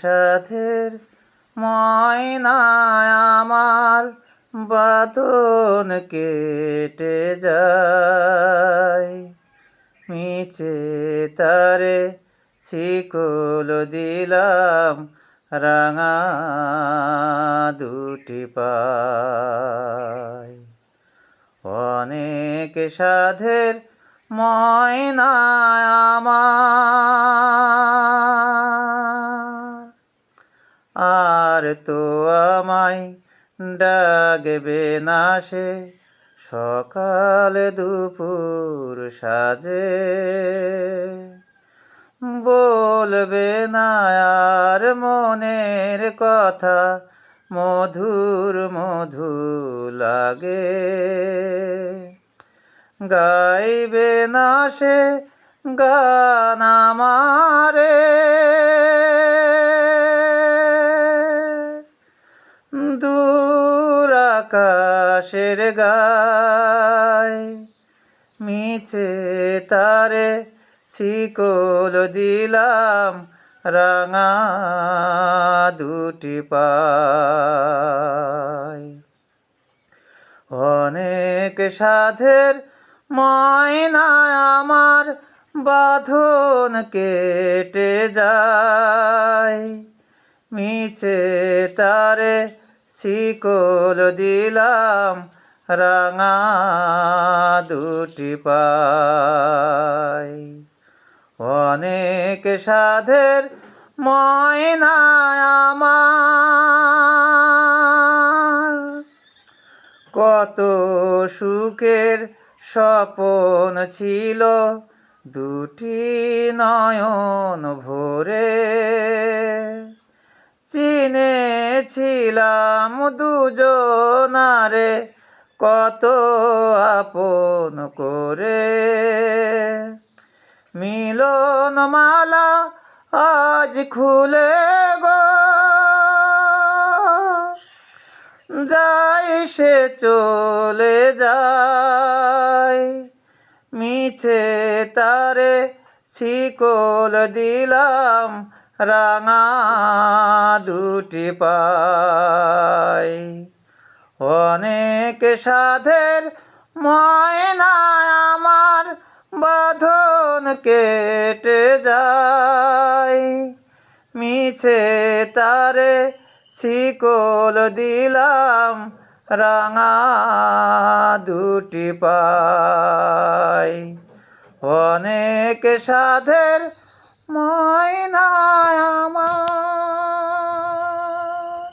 সাধের ময়না আমার বাঁধন কেটে যায়। মিছে তারে শিকল দিলাম রাঙা দুটি পায়। অনেক সাধের ময়না আমার, আর তো আমায় ডাকবে না সে সকাল দুপুর সাজে। বলবে না আর মনের কথা মধুর মধু লাগে। গাইবে না সে গান আমারে, দূর আকাশের গায়। মিছে তারে শিকল দিলাম রাঙা দুটি পায়। অনেক সাধের ময়না আমার বাঁধন কেটে যায়। মিছে তারে শিকল দিলাম রাঙা দুটি পায়। অনেক সাধের ময়না আমার, কত সুখের স্বপন ছিল দুটি নয়ন ভরে। চিনেছিলাম দুজনারে কত আপন করে। মিলন মালা আজ খুলে গো, যাই সে চলে যায়। মিছে তারে শিকল দিলাম রাঙা দুটি পায়। অনেক সাধের ময়না আমার বাঁধন কেটে যায়। মিছে তারে শিকল দিলাম রাঙা দুটি পায়। অনেক সাধের ময়না